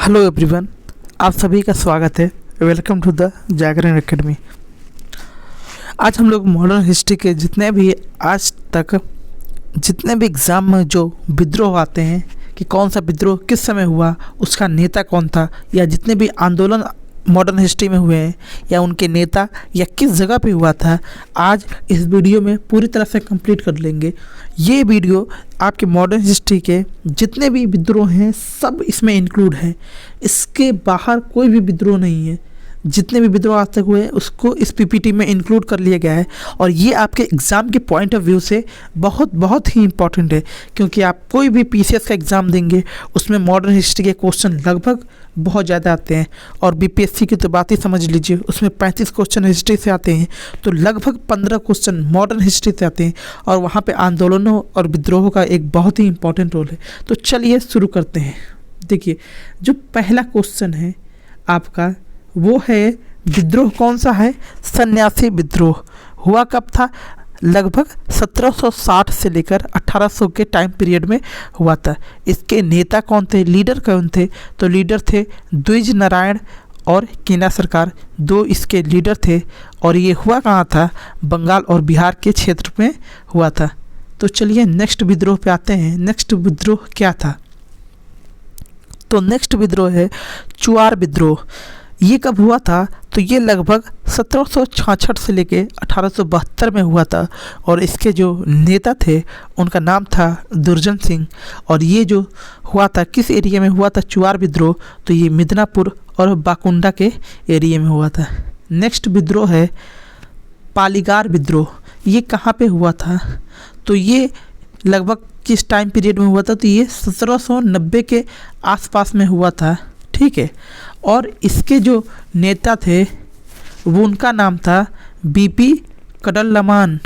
Hello everyone, आप सभी का स्वागत है। Welcome to the Jagran academy. आज हम लोग मॉडर्न हिस्ट्री के जितने भी आज तक जितने भी एग्ज़ाम में जो विद्रोह आते हैं कि कौन सा विद्रोह किस समय हुआ, उसका नेता कौन था, या जितने भी आंदोलन मॉडर्न हिस्ट्री में हुए हैं या उनके नेता या किस जगह पे हुआ था, आज इस वीडियो में पूरी तरह से कंप्लीट कर लेंगे। ये वीडियो आपके मॉडर्न हिस्ट्री के जितने भी विद्रोह हैं सब इसमें इंक्लूड है। इसके बाहर कोई भी विद्रोह नहीं है। जितने भी विद्रोह आज तक हुए हैं उसको इस पीपीटी में इंक्लूड कर लिया गया है और ये आपके एग्ज़ाम के पॉइंट ऑफ व्यू से बहुत ही इंपॉर्टेंट है, क्योंकि आप कोई भी पीसीएस का एग्ज़ाम देंगे उसमें मॉडर्न हिस्ट्री के क्वेश्चन लगभग बहुत ज़्यादा आते हैं। और बीपीएससी की तो बात ही समझ लीजिए, उसमें 35 क्वेश्चन हिस्ट्री से आते हैं, तो लगभग 15 क्वेश्चन मॉडर्न हिस्ट्री से आते हैं और वहाँ पे आंदोलनों और विद्रोहों का एक बहुत ही इंपॉर्टेंट रोल है। तो चलिए शुरू करते हैं। देखिए, जो पहला क्वेश्चन है आपका वो है विद्रोह कौन सा है? सन्यासी विद्रोह। हुआ कब था? लगभग 1760 से लेकर 1800 के टाइम पीरियड में हुआ था। इसके नेता कौन थे, लीडर कौन थे? तो लीडर थे द्विज नारायण और कीना सरकार, दो इसके लीडर थे। और ये हुआ कहाँ था? बंगाल और बिहार के क्षेत्र में हुआ था। तो चलिए नेक्स्ट विद्रोह पे आते हैं। नेक्स्ट विद्रोह क्या था? तो नेक्स्ट विद्रोह है चुआर विद्रोह। ये कब हुआ था? तो ये लगभग 1766 से लेके 1872 में हुआ था और इसके जो नेता थे उनका नाम था दुर्जन सिंह। और ये जो हुआ था किस एरिया में हुआ था चुआर विद्रोह? तो ये मिदनापुर और बाकुंडा के एरिया में हुआ था। नेक्स्ट विद्रोह है पालीगार विद्रोह। ये कहाँ पे हुआ था? तो ये लगभग किस टाइम पीरियड में हुआ था? तो ये 1790 के आसपास में हुआ था, ठीक है। और इसके जो नेता थे वो उनका नाम था बीपी कडल्लमान।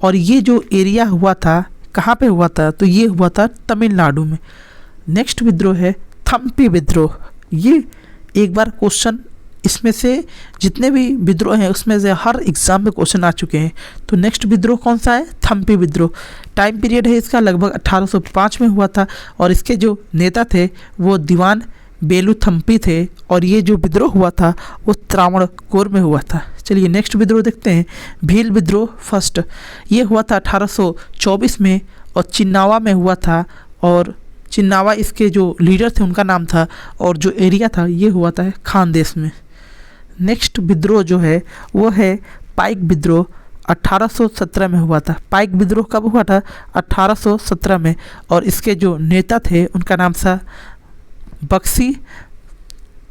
और ये जो एरिया हुआ था कहाँ पे हुआ था? तो ये हुआ था तमिलनाडु में। नेक्स्ट विद्रोह है थम्पी विद्रोह। ये एक बार क्वेश्चन इसमें से जितने भी विद्रोह हैं उसमें से हर एग्ज़ाम में क्वेश्चन आ चुके हैं। तो नेक्स्ट विद्रोह कौन सा है? थम्पी विद्रोह। टाइम पीरियड है इसका लगभग 1805 में हुआ था और इसके जो नेता थे वो दीवान बेलू थम्पी थे। और ये जो विद्रोह हुआ था वो त्रावणकोर में हुआ था। चलिए नेक्स्ट विद्रोह देखते हैं। भील विद्रोह फर्स्ट। ये हुआ था 1824 में और चिन्नावा में हुआ था। और चिन्नावा इसके जो लीडर थे उनका नाम था और जो एरिया था ये हुआ था खानदेश में। नेक्स्ट विद्रोह जो है वो है पाइक विद्रोह। 1817 में हुआ था। पाइक विद्रोह कब हुआ था? 1817 में। और इसके जो नेता थे उनका नाम था बक्सी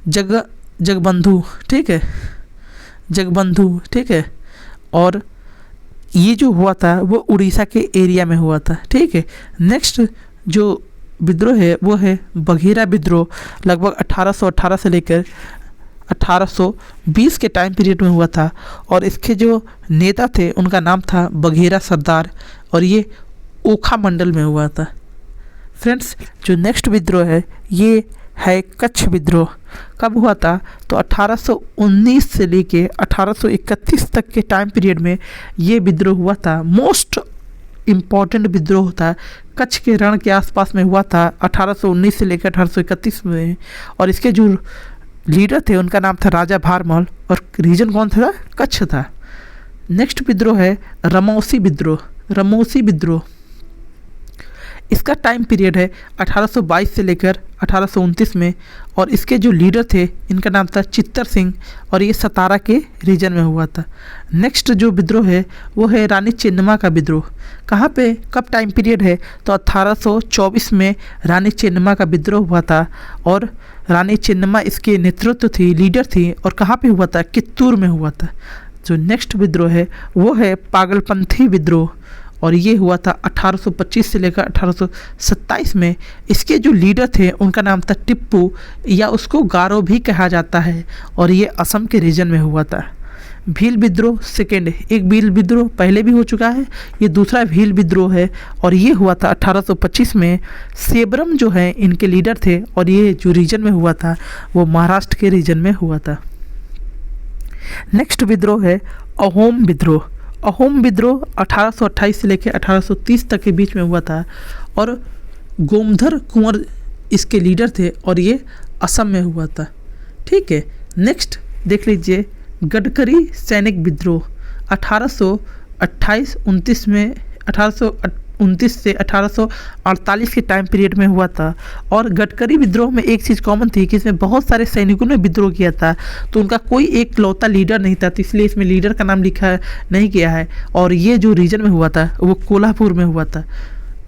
जगबंधु, ठीक है, जगबंधु, ठीक है। और ये जो हुआ था वो उड़ीसा के एरिया में हुआ था, ठीक है। नेक्स्ट जो विद्रोह है वो है बघेरा विद्रोह। लगभग 1818 से लेकर 1820 के टाइम पीरियड में हुआ था और इसके जो नेता थे उनका नाम था बघेरा सरदार और ये ओखा मंडल में हुआ था। फ्रेंड्स, जो नेक्स्ट विद्रोह है ये है कच्छ विद्रोह। कब हुआ था? तो 1819 से लेके 1831 तक के टाइम पीरियड में ये विद्रोह हुआ था। मोस्ट इम्पॉर्टेंट विद्रोह था। कच्छ के रण के आसपास में हुआ था 1819 से लेकर 1831 में। और इसके जो लीडर थे उनका नाम था राजा भारमल और रीजन कौन था? कच्छ था। नेक्स्ट विद्रोह है रमौसी विद्रोह। रमौसी विद्रोह इसका टाइम पीरियड है 1822 से लेकर 1829 में और इसके जो लीडर थे इनका नाम था चित्तर सिंह और ये सतारा के रीजन में हुआ था। नेक्स्ट जो विद्रोह है वो है रानी चेन्नम्मा का विद्रोह। कहाँ पे, कब टाइम पीरियड है? तो 1824 में रानी चेन्नम्मा का विद्रोह हुआ था और रानी चेन्नम्मा इसके नेतृत्व थी, लीडर थी। और कहाँ पे हुआ था? कित्तूर में हुआ था। जो नेक्स्ट विद्रोह है वो है पागलपंथी विद्रोह और ये हुआ था 1825 से लेकर 1827 में। इसके जो लीडर थे उनका नाम था टिप्पू या उसको गारो भी कहा जाता है और ये असम के रीजन में हुआ था। भील विद्रोह सेकेंड। एक भील विद्रोह पहले भी हो चुका है, ये दूसरा भील विद्रोह है और ये हुआ था 1825 में। सेबरम जो है इनके लीडर थे और ये जो रीजन में हुआ था वो महाराष्ट्र के रीजन में हुआ था। नेक्स्ट विद्रोह है अहोम विद्रोह। अहोम विद्रोह 1828 से लेकर 1830 तक के बीच में हुआ था और गोमधर कुंवर इसके लीडर थे और ये असम में हुआ था। ठीक है, नेक्स्ट देख लीजिए गडकरी सैनिक विद्रोह 1828-29 में 1829 से 1848 के टाइम पीरियड में हुआ था। और गडकरी विद्रोह में एक चीज़ कॉमन थी कि इसमें बहुत सारे सैनिकों ने विद्रोह किया था, तो उनका कोई एक लौता लीडर नहीं था, तो इसलिए इसमें लीडर का नाम लिखा नहीं किया है। और ये जो रीजन में हुआ था वो कोल्हापुर में हुआ था,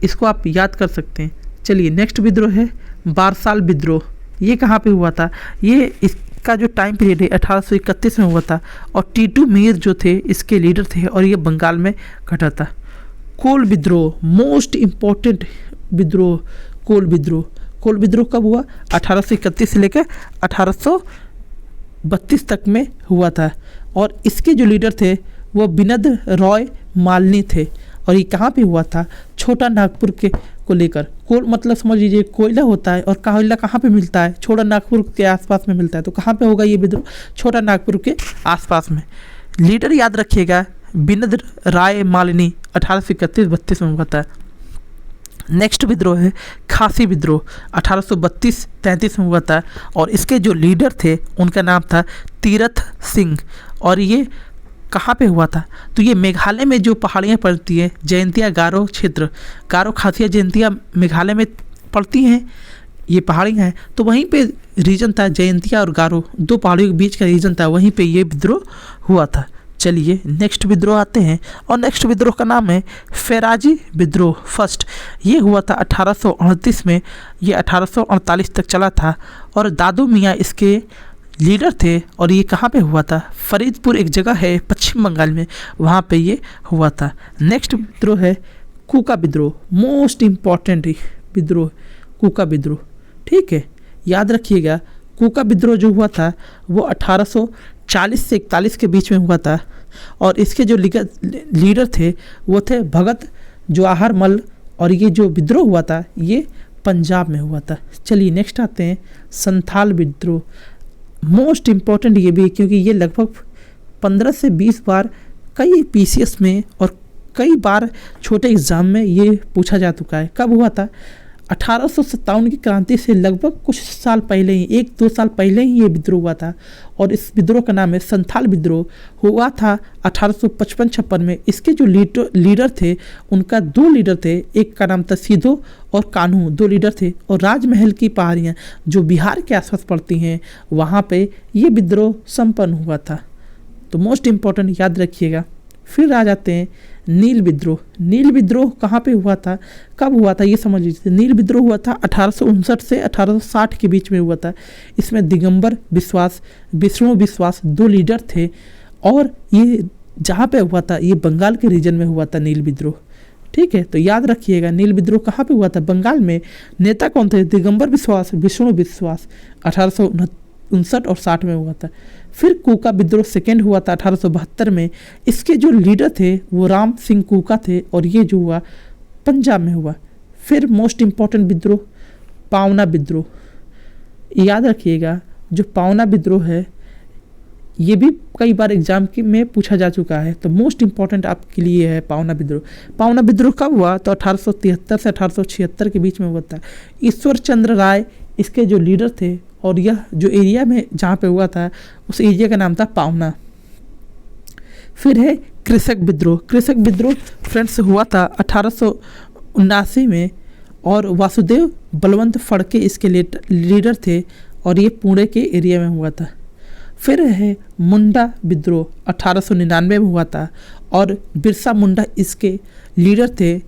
इसको आप याद कर सकते हैं। चलिए नेक्स्ट विद्रोह है बारसाल विद्रोह। ये कहाँ पे हुआ था? ये इसका जो टाइम पीरियड है 1831 में हुआ था और टीटू मीर जो थे इसके लीडर थे और ये बंगाल में घटा था। कोल विद्रोह मोस्ट इम्पोर्टेंट विद्रोह, कोल विद्रोह। कोल विद्रोह कब हुआ? 1831 से लेकर 1832 तक में हुआ था और इसके जो लीडर थे वो विनोद रॉय मालनी थे। और ये कहाँ पे हुआ था? छोटा नागपुर के को लेकर। कोल मतलब समझ लीजिए कोयला होता है और कोयला कहाँ पे मिलता है? छोटा नागपुर के आसपास में मिलता है। तो कहाँ पे होगा ये विद्रोह? छोटा नागपुर के आसपास में। लीडर याद रखिएगा विनोद राय मालिनी 1831-32 में हुआ था। नेक्स्ट विद्रोह है खासी विद्रोह 1832-33 में हुआ था और इसके जो लीडर थे उनका नाम था तीरथ सिंह। और ये कहाँ पे हुआ था? तो ये मेघालय में जो पहाड़ियाँ पड़ती हैं, जयंतिया गारो क्षेत्र, गारो खासिया जयंतिया मेघालय में पड़ती हैं, ये पहाड़ियाँ हैं, तो वहीं पे रीजन था जयंतिया और गारो, दो पहाड़ियों के बीच का रीजन था, वहीं पे ये विद्रोह हुआ था। चलिए नेक्स्ट विद्रोह आते हैं और नेक्स्ट विद्रोह का नाम है फेराजी विद्रोह फर्स्ट। ये हुआ था 1838 में, ये 1848 तक चला था और दादू मियाँ इसके लीडर थे। और ये कहाँ पे हुआ था? फरीदपुर एक जगह है पश्चिम बंगाल में, वहाँ पे ये हुआ था। नेक्स्ट विद्रोह है कूका विद्रोह, मोस्ट इम्पॉर्टेंट विद्रोह कूका विद्रोह। ठीक है, याद रखिएगा कूका विद्रोह जो हुआ था वो 1840 से 41 के बीच में हुआ था और इसके जो लीडर थे वो थे भगत जवाहर मल। और ये जो विद्रोह हुआ था ये पंजाब में हुआ था। चलिए नेक्स्ट आते हैं संथाल विद्रोह। मोस्ट इम्पॉर्टेंट ये भी क्योंकि ये लगभग 15 से 20 बार कई पीसीएस में और कई बार छोटे एग्ज़ाम में ये पूछा जा चुका है। कब हुआ था? 1857 की क्रांति से लगभग कुछ साल पहले ही, 1-2 साल पहले ही ये विद्रोह हुआ था और इस विद्रोह का नाम है संथाल विद्रोह। हुआ था 1855-56 में। इसके जो लीडर थे उनका 2 लीडर थे, एक का नाम था सीधो और कान्हू, 2 लीडर थे। और राजमहल की पहाड़ियाँ जो बिहार के आसपास पड़ती हैं वहाँ पे ये विद्रोह संपन्न हुआ था। तो मोस्ट इम्पॉर्टेंट याद रखिएगा। फिर आ जाते हैं नील विद्रोह। नील विद्रोह कहाँ पे हुआ था, कब हुआ था, ये समझ लीजिए। नील विद्रोह हुआ था 1859 से 1860 के बीच में हुआ था। इसमें दिगंबर विश्वास, विष्णु विश्वास 2 लीडर थे और ये जहाँ पे हुआ था ये बंगाल के रीजन में हुआ था नील विद्रोह। ठीक है, तो याद रखिएगा नील विद्रोह कहाँ पे हुआ था? बंगाल में। नेता कौन थे? दिगंबर विश्वास, विष्णु विश्वास 1859 और 60 में हुआ था। फिर कूका विद्रोह सेकेंड हुआ था 1872 में। इसके जो लीडर थे वो राम सिंह कूका थे और ये जो हुआ पंजाब में हुआ। फिर मोस्ट इम्पॉर्टेंट विद्रोह पावना विद्रोह। याद रखिएगा जो पावना विद्रोह है ये भी कई बार एग्जाम में पूछा जा चुका है, तो मोस्ट इम्पॉर्टेंट आपके लिए है पावना विद्रोह। पावना विद्रोह कब हुआ? तो 1873 से 1876 के बीच में हुआ था। ईश्वर चंद्र राय इसके जो लीडर थे और यह जो एरिया में जहाँ पे हुआ था उस एरिया का नाम था पावना। फिर है कृषक विद्रोह। कृषक विद्रोह फ्रेंड्स हुआ था 1879 में और वासुदेव बलवंत फड़के इसके लीडर थे और ये पुणे के एरिया में हुआ था। फिर है मुंडा विद्रोह 1899 में हुआ था और बिरसा मुंडा इसके लीडर थे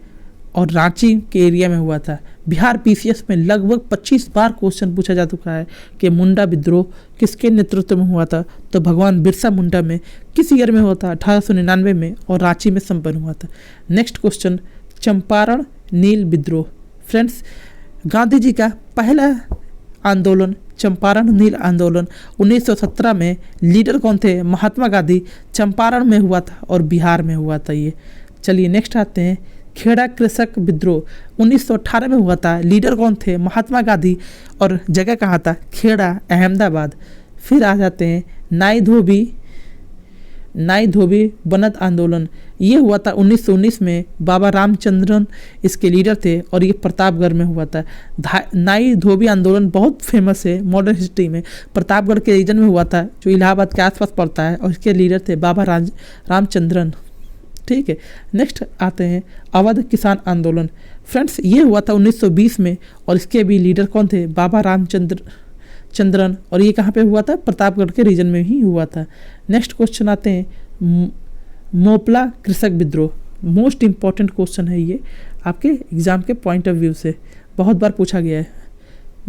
और रांची के एरिया में हुआ था। बिहार पीसीएस में लगभग 25 बार क्वेश्चन पूछा जा चुका है कि मुंडा विद्रोह किसके नेतृत्व में हुआ था? तो भगवान बिरसा मुंडा में। किस ईयर में हुआ था? 1899 में और रांची में संपन्न हुआ था। नेक्स्ट क्वेश्चन चंपारण नील विद्रोह। फ्रेंड्स गांधी जी का पहला आंदोलन चंपारण नील आंदोलन 1917 में। लीडर कौन थे? महात्मा गांधी। चंपारण में हुआ था और बिहार में हुआ था ये। चलिए नेक्स्ट आते हैं खेड़ा कृषक विद्रोह 1918 में हुआ था। लीडर कौन थे? महात्मा गांधी और जगह कहाँ था? खेड़ा, अहमदाबाद। फिर आ जाते हैं नाई धोबी नाई धोबी बनत आंदोलन, ये हुआ था 1919 में। बाबा रामचंद्रन इसके लीडर थे और ये प्रतापगढ़ में हुआ था। नाई धोबी आंदोलन बहुत फेमस है मॉडर्न हिस्ट्री में, प्रतापगढ़ के रीजन में हुआ था जो इलाहाबाद के आसपास पड़ता है, और इसके लीडर थे बाबा रामचंद्रन। ठीक है, नेक्स्ट आते हैं अवध किसान आंदोलन। फ्रेंड्स ये हुआ था 1920 में और इसके भी लीडर कौन थे? बाबा रामचंद्रन, और ये कहाँ पे हुआ था? प्रतापगढ़ के रीजन में ही हुआ था। नेक्स्ट क्वेश्चन आते हैं मोपला कृषक विद्रोह। मोस्ट इम्पॉर्टेंट क्वेश्चन है ये आपके एग्जाम के पॉइंट ऑफ व्यू से, बहुत बार पूछा गया है।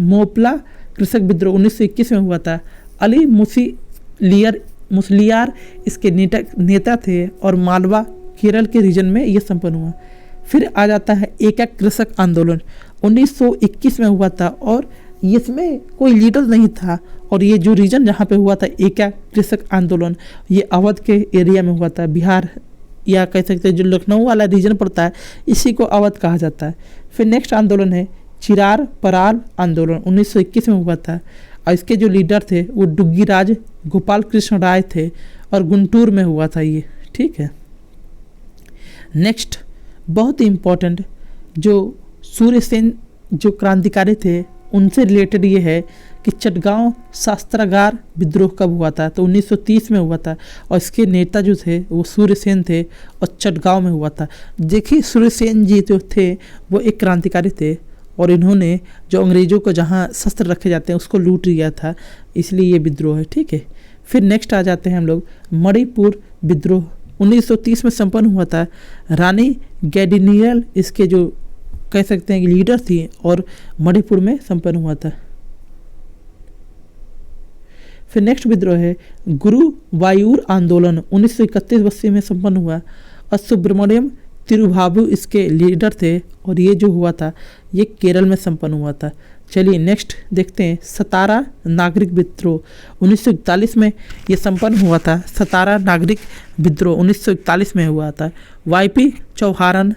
मोपला कृषक विद्रोह 1921 में हुआ था। अली मुसलियार इसके नेता थे और मालवा केरल के रीजन में ये संपन्न हुआ। फिर आ जाता है एकक कृषक आंदोलन 1921 में हुआ था और इसमें कोई लीडर नहीं था, और ये जो रीजन जहाँ पे हुआ था एकक कृषक आंदोलन, ये अवध के एरिया में हुआ था, बिहार या कह सकते हैं जो लखनऊ वाला रीजन पड़ता है इसी को अवध कहा जाता है। फिर नेक्स्ट आंदोलन है चिरार पराल आंदोलन 1921 में हुआ था, और इसके जो लीडर थे वो डुग्गीराज गोपाल कृष्ण राय थे और गुंटूर में हुआ था ये। ठीक है, नेक्स्ट बहुत ही इम्पोर्टेंट जो सूर्यसेन जो क्रांतिकारी थे उनसे रिलेटेड ये है कि चटगांव शस्त्रागार विद्रोह कब हुआ था? तो 1930 में हुआ था, और इसके नेता जो थे वो सूर्यसेन थे और चटगांव में हुआ था। देखिए सूर्यसेन जी जो थे वो एक क्रांतिकारी थे और इन्होंने जो अंग्रेज़ों को जहाँ शस्त्र रखे जाते हैं उसको लूट लिया था, इसलिए ये विद्रोह है। ठीक है, फिर नेक्स्ट आ जाते हैं हम लोग मणिपुर विद्रोह 1930 में संपन्न हुआ था। रानी गैडिनियल इसके जो कह सकते हैं कि लीडर थी और मणिपुर में संपन्न हुआ था। फिर नेक्स्ट विद्रोह है गुरुवायूर आंदोलन 1931 में संपन्न हुआ और सुब्रमण्यम तिरुभाबु इसके लीडर थे, और ये जो हुआ था ये केरल में संपन्न हुआ था। चलिए नेक्स्ट देखते हैं सतारा नागरिक विद्रोह 1941 में ये संपन्न हुआ था। सतारा नागरिक विद्रोह 1941 में हुआ था। वाईपी चौहान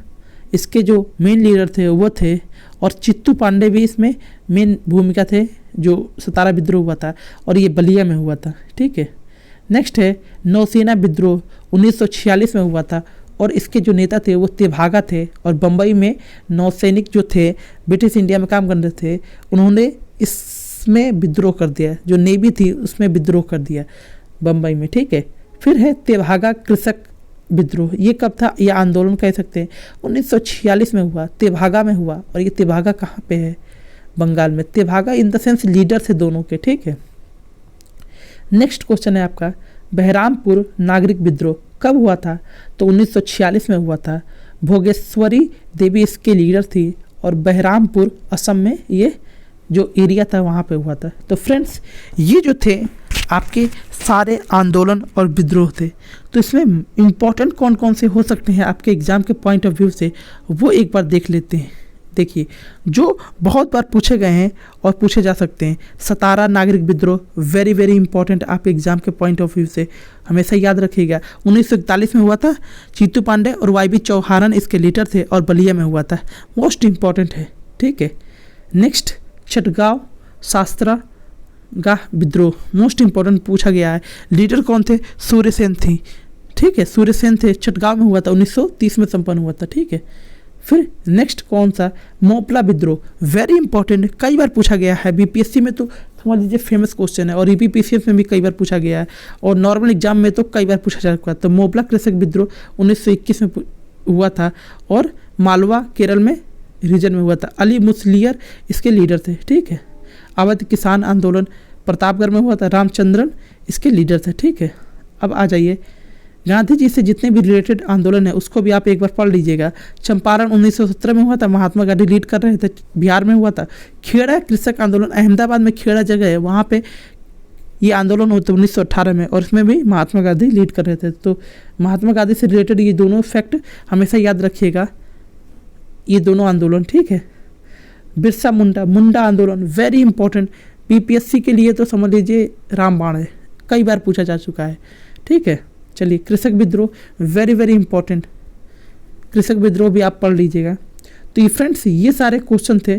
इसके जो मेन लीडर थे वो थे, और चित्तू पांडे भी इसमें मेन भूमिका थे जो सतारा विद्रोह हुआ था, और ये बलिया में हुआ था। ठीक है, नेक्स्ट है नौसेना विद्रोह 1946 में हुआ था, और इसके जो नेता थे वो तेभागा थे, और बम्बई में नौसैनिक जो थे ब्रिटिश इंडिया में काम कर रहे थे उन्होंने इसमें विद्रोह कर दिया, जो नेवी थी उसमें विद्रोह कर दिया बम्बई में। ठीक है, फिर है तेभागा कृषक विद्रोह। ये कब था? ये आंदोलन कह सकते हैं 1946 में हुआ, तेभागा में हुआ, और ये तेभागा कहाँ पे है? बंगाल में। Tebhaga in the sense leader थे दोनों के। ठीक है, नेक्स्ट क्वेश्चन है आपका बहरामपुर नागरिक विद्रोह कब हुआ था? तो 1946 में हुआ था। भोगेश्वरी देवी इसके लीडर थी, और बहरामपुर असम में ये जो एरिया था वहाँ पे हुआ था। तो फ्रेंड्स ये जो थे आपके सारे आंदोलन और विद्रोह थे, तो इसमें इम्पॉर्टेंट कौन कौन से हो सकते हैं आपके एग्ज़ाम के पॉइंट ऑफ व्यू से वो एक बार देख लेते हैं। देखिए जो बहुत बार पूछे गए हैं और पूछे जा सकते हैं, सतारा नागरिक विद्रोह वेरी वेरी इंपॉर्टेंट आपके एग्जाम के पॉइंट ऑफ व्यू से, हमेशा याद रखिएगा। 1941 में हुआ था, चित्तू पांडे और वाईबी चौहान इसके लीडर थे, और बलिया में हुआ था। मोस्ट इम्पॉर्टेंट है। ठीक है, नेक्स्ट चटगांव शस्त्रागार विद्रोह मोस्ट इम्पॉर्टेंट पूछा गया है। लीडर कौन थे? सूर्यसेन थी। ठीक है, सूर्यसेन थे, चटगांव में हुआ था, 1930 में संपन्न हुआ था। ठीक है, फिर नेक्स्ट कौन सा? मोपला विद्रोह, वेरी इंपॉर्टेंट, कई बार पूछा गया है बीपीएससी में, तो समझ लीजिए फेमस क्वेश्चन है, और ईपीपीसीएस में भी कई बार पूछा गया है, और नॉर्मल एग्जाम में तो कई बार पूछा जा चुका है। तो मोपला कृषक विद्रोह 1921 में हुआ था, और मालवा केरल में रीजन में हुआ था। अली मुसलियार इसके लीडर थे। ठीक है, अवध किसान आंदोलन प्रतापगढ़ में हुआ था, रामचंद्रन इसके लीडर थे। ठीक है, अब आ जाइए गांधी जी से जितने भी रिलेटेड आंदोलन है उसको भी आप एक बार पढ़ लीजिएगा। चंपारण 1917 में हुआ था, महात्मा गांधी लीड कर रहे थे, बिहार में हुआ था। खेड़ा कृषक आंदोलन अहमदाबाद में खेड़ा जगह है, वहाँ पे ये आंदोलन हुआ था 1918 में, और इसमें भी महात्मा गांधी लीड कर रहे थे। तो महात्मा गांधी से रिलेटेड ये दोनों फैक्ट हमेशा याद रखिएगा, ये दोनों आंदोलन। ठीक है, बिरसा मुंडा आंदोलन वेरी इंपॉर्टेंट, बीपीएससी के लिए तो समझ लीजिए रामबाण है, कई बार पूछा जा चुका है। ठीक है, चलिए कृषक विद्रोह वेरी वेरी इंपॉर्टेंट, कृषक विद्रोह भी आप पढ़ लीजिएगा। तो ये फ्रेंड्स ये सारे क्वेश्चन थे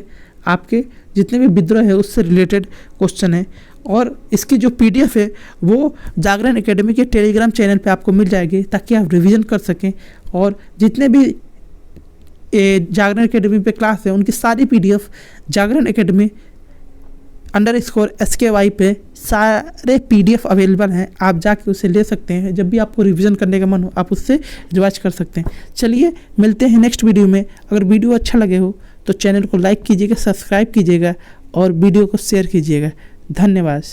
आपके जितने भी विद्रोह है उससे रिलेटेड क्वेश्चन है। और इसकी जो PDF है वो जागरण एकेडमी के टेलीग्राम चैनल पे आपको मिल जाएगी, ताकि आप रिवीजन कर सकें। और जितने भी जागरण एकेडमी पे क्लास है उनकी सारी PDF जागरण एकेडमी _SKY पे सारे PDF अवेलेबल हैं। आप जाके उसे ले सकते हैं, जब भी आपको रिवीजन करने का मन हो आप उससे रिवाइज कर सकते हैं। चलिए मिलते हैं नेक्स्ट वीडियो में। अगर वीडियो अच्छा लगे हो तो चैनल को लाइक कीजिएगा, सब्सक्राइब कीजिएगा और वीडियो को शेयर कीजिएगा। धन्यवाद।